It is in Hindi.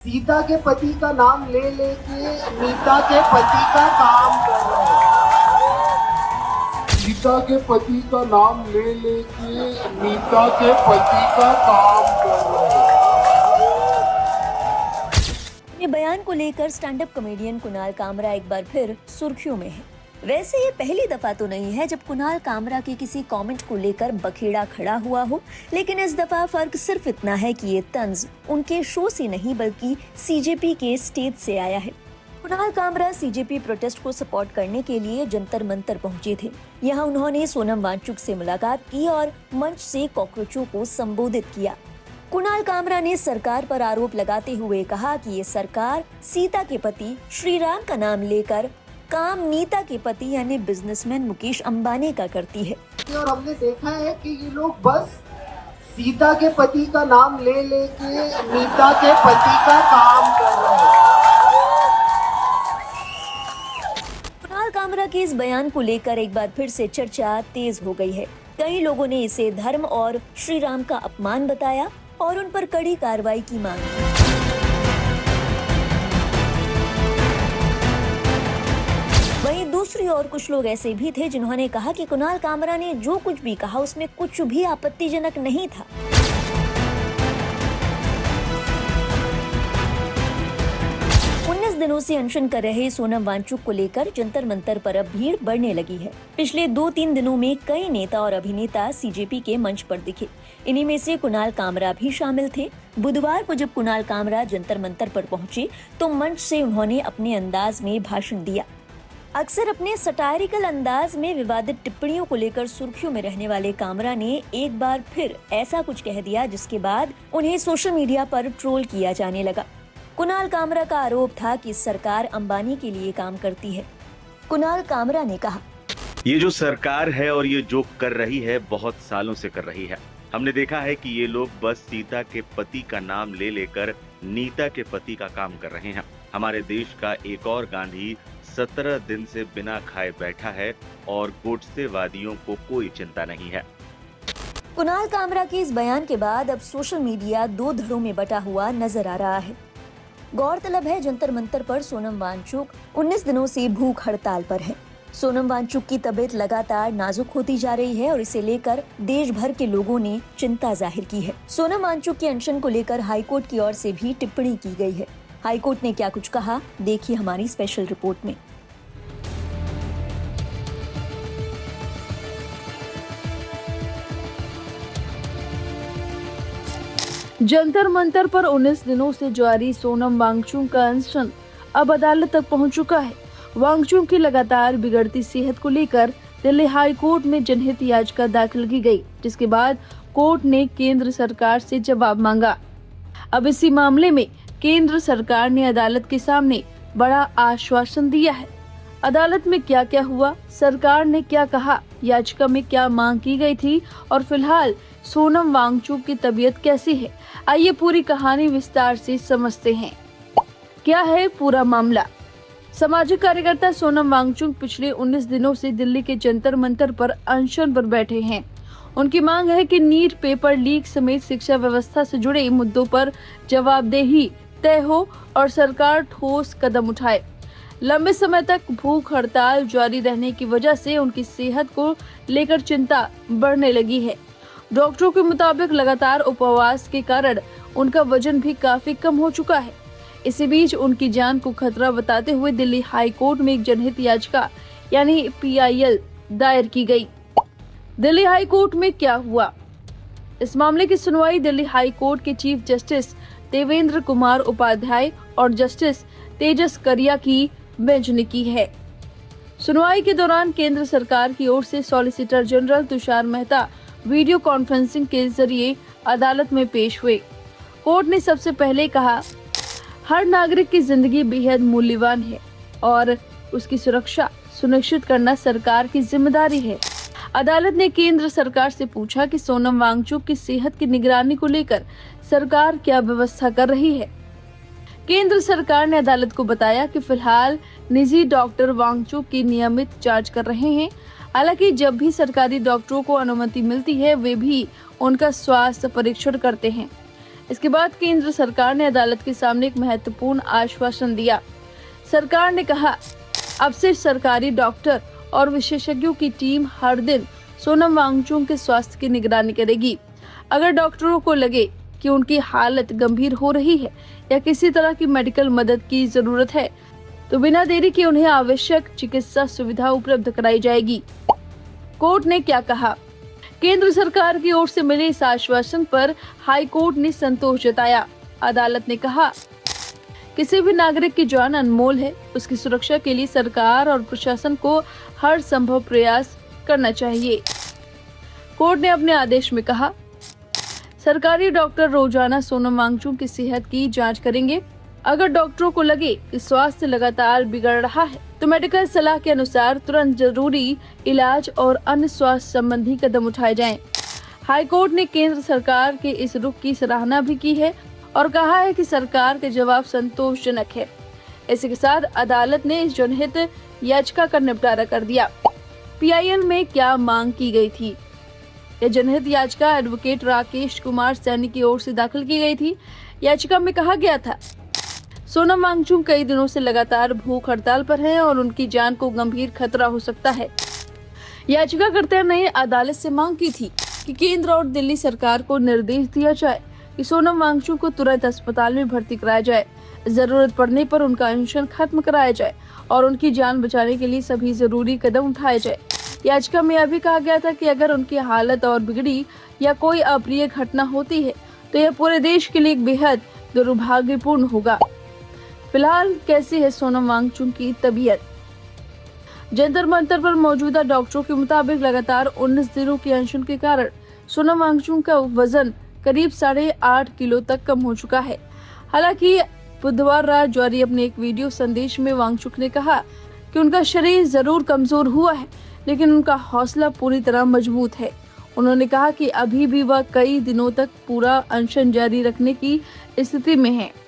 सीता के पति का नाम ले लेके नीता के पति का काम कर रहे हैं। सीता के पति का नाम ले लेके नीता के पति का काम कर रहे हैं। ये बयान को लेकर stand up comedian Kunal Kamra एक बार फिर सुर्खियों में है। वैसे ये पहली दफा तो नहीं है जब कुणाल कामरा के किसी कमेंट को लेकर बखेड़ा खड़ा हुआ हो, लेकिन इस दफा फर्क सिर्फ इतना है कि ये तंज उनके शो से नहीं बल्कि सीजेपी के स्टेज से आया है। कुणाल कामरा सीजेपी प्रोटेस्ट को सपोर्ट करने के लिए जंतर मंतर पहुंचे थे। यहाँ उन्होंने सोनम वांगचुक से मुलाकात की और मंच से कॉकरोचों को संबोधित किया। कुणाल कामरा ने सरकार पर आरोप लगाते हुए कहा कि ये सरकार सीता के पति श्री राम का नाम लेकर काम नीता के पति यानी बिजनेसमैन मुकेश अंबानी का करती है। और हमने देखा है कि ये लोग बस सीता के पति का नाम ले लेके नीता के पति का काम कर रहे हैं। कुणाल कामरा के इस बयान को लेकर एक बार फिर से चर्चा तेज हो गई है। कई लोगों ने इसे धर्म और श्री राम का अपमान बताया और उन पर कड़ी कार्रवाई की मांग की। वहीं दूसरी ओर कुछ लोग ऐसे भी थे जिन्होंने कहा कि कुणाल कामरा ने जो कुछ भी कहा उसमें कुछ भी आपत्तिजनक नहीं था। दिनों से अनशन कर रहे सोनम वांगचुक को लेकर जंतर मंतर पर अब भीड़ बढ़ने लगी है। पिछले 2-3 दिनों में कई नेता और अभिनेता सीजेपी के मंच पर दिखे। इन्हीं में से कुणाल कामरा भी शामिल थे। बुधवार को जब कुणाल कामरा जंतर मंतर पर पहुंचे तो मंच से उन्होंने अपने अंदाज में भाषण दिया। अक्सर अपने सटायरिकल अंदाज में विवादित टिप्पणियों को लेकर सुर्खियों में रहने वाले कामरा ने एक बार फिर ऐसा कुछ कह दिया जिसके बाद उन्हें सोशल मीडिया पर ट्रोल किया जाने लगा। कुणाल कामरा का आरोप था कि सरकार अंबानी के लिए काम करती है। कुणाल कामरा ने कहा, ये जो सरकार है और ये जो कर रही है बहुत सालों से कर रही है। हमने देखा है कि ये लोग बस सीता के पति का नाम ले लेकर नीता के पति का काम कर रहे हैं। हमारे देश का एक और गांधी 17 दिन से बिना खाए बैठा है और गोडसेवादियों को कोई चिंता नहीं है। कुणाल कामरा के इस बयान के बाद अब सोशल मीडिया दो धड़ों में बटा हुआ नजर आ रहा है। गौरतलब है जंतर मंतर पर सोनम वांगचुक 19 दिनों से भूख हड़ताल पर है। सोनम वांगचुक की तबीयत लगातार नाजुक होती जा रही है और इसे लेकर देश भर के लोगों ने चिंता जाहिर की है। सोनम वांगचुक के अनशन को लेकर हाईकोर्ट की ओर से भी टिप्पणी की गई है। हाईकोर्ट ने क्या कुछ कहा, देखिए हमारी स्पेशल रिपोर्ट में। जंतर मंतर पर 19 दिनों से जारी सोनम वांगचुक का अनशन अब अदालत तक पहुंच चुका है। वांगचुक की लगातार बिगड़ती सेहत को लेकर दिल्ली हाई कोर्ट में जनहित याचिका दाखिल की गई, जिसके बाद कोर्ट ने केंद्र सरकार से जवाब मांगा। अब इसी मामले में केंद्र सरकार ने अदालत के सामने बड़ा आश्वासन दिया है। अदालत में क्या क्या हुआ, सरकार ने क्या कहा, याचिका में क्या मांग की गई थी और फिलहाल सोनम वांगचुक की तबीयत कैसी है, आइए पूरी कहानी विस्तार से समझते हैं। क्या है पूरा मामला। सामाजिक कार्यकर्ता सोनम वांगचुक पिछले 19 दिनों से दिल्ली के जंतर मंतर पर अनशन पर बैठे हैं। उनकी मांग है कि नीट पेपर लीक समेत शिक्षा व्यवस्था से जुड़े मुद्दों पर जवाबदेही तय हो और सरकार ठोस कदम उठाए। लंबे समय तक भूख हड़ताल जारी रहने की वजह से उनकी सेहत को लेकर चिंता बढ़ने लगी है। डॉक्टरों के मुताबिक लगातार उपवास के कारण उनका वजन भी काफी कम हो चुका है। इसी बीच उनकी जान को खतरा बताते हुए दिल्ली हाई कोर्ट में एक जनहित याचिका यानी PIL दायर की गई। दिल्ली हाई कोर्ट में क्या हुआ। इस मामले की सुनवाई दिल्ली हाई कोर्ट के चीफ जस्टिस देवेंद्र कुमार उपाध्याय और जस्टिस तेजस करिया की बेंच ने की है। सुनवाई के दौरान केंद्र सरकार की ओर से solicitor general Tushar Mehta video conferencing के जरिए अदालत में पेश हुए। कोर्ट ने सबसे पहले कहा, हर नागरिक की जिंदगी बेहद मूल्यवान है और उसकी सुरक्षा सुनिश्चित करना सरकार की जिम्मेदारी है। अदालत ने केंद्र सरकार से पूछा कि सोनम वांगचुक की सेहत की निगरानी को लेकर सरकार क्या व्यवस्था कर रही है। केंद्र सरकार ने अदालत को बताया कि फिलहाल निजी डॉक्टर वांगचुक की नियमित जांच कर रहे हैं। हालांकि जब भी सरकारी डॉक्टरों को अनुमति मिलती है वे भी उनका स्वास्थ्य परीक्षण करते हैं। इसके बाद केंद्र सरकार ने अदालत के सामने एक महत्वपूर्ण आश्वासन दिया। सरकार ने कहा, अब से सरकारी डॉक्टर और विशेषज्ञों की टीम हर दिन सोनम वांगचुक के स्वास्थ्य की निगरानी करेगी। अगर डॉक्टरों को लगे कि उनकी हालत गंभीर हो रही है या किसी तरह की मेडिकल मदद की जरूरत है, तो बिना देरी के उन्हें आवश्यक चिकित्सा सुविधा उपलब्ध कराई जाएगी। कोर्ट ने क्या कहा? केंद्र सरकार की ओर से मिले इस आश्वासन पर हाई कोर्ट ने संतोष जताया। अदालत ने कहा, किसी भी नागरिक की जान अनमोल है, उसकी सुरक्षा के लिए सरकार और प्रशासन को हर संभव प्रयास करना चाहिए। कोर्ट ने अपने आदेश में कहा, सरकारी डॉक्टर रोजाना सोनम वांगचुक की सेहत की जांच करेंगे। अगर डॉक्टरों को लगे कि स्वास्थ्य लगातार बिगड़ रहा है, तो मेडिकल सलाह के अनुसार तुरंत जरूरी इलाज और अन्य स्वास्थ्य संबंधी कदम उठाए जाएं। हाईकोर्ट ने केंद्र सरकार के इस रुख की सराहना भी की है और कहा है कि सरकार के जवाब संतोषजनक है। इसी के साथ अदालत ने इस जनहित याचिका का निपटारा कर दिया। PIL में क्या मांग की गई थी? यह जनहित याचिका एडवोकेट राकेश कुमार सैनी की ओर से दाखिल की गई थी। याचिका में कहा गया था, सोनम वांगचुक कई दिनों से लगातार भूख हड़ताल पर हैं और उनकी जान को गंभीर खतरा हो सकता है। याचिकाकर्ता ने अदालत से मांग की थी कि केंद्र और दिल्ली सरकार को निर्देश दिया जाए कि सोनम वांगचुक को तुरंत अस्पताल में भर्ती कराया जाए, जरूरत पड़ने पर उनका अनशन खत्म कराया जाए और उनकी जान बचाने के लिए सभी जरूरी कदम उठाए जाए। याचिका में यह भी कहा गया था कि अगर उनकी हालत और बिगड़ी या कोई अप्रिय घटना होती है, तो यह पूरे देश के लिए एक बेहद दुर्भाग्यपूर्ण होगा। फिलहाल कैसी है सोनम वांगचुक की तबीयत? जंतर मंतर पर मौजूदा डॉक्टरों के मुताबिक लगातार 19 दिनों के अनशन के कारण सोनम वांगचुक का वजन करीब 8.5 किलो तक कम हो चुका है। हालांकि बुधवार रात जारी अपने एक वीडियो संदेश में वांगचुक ने कहा कि उनका शरीर जरूर कमजोर हुआ है, लेकिन उनका हौसला पूरी तरह मजबूत है। उन्होंने कहा कि अभी भी वह कई दिनों तक पूरा अनशन जारी रखने की स्थिति में है।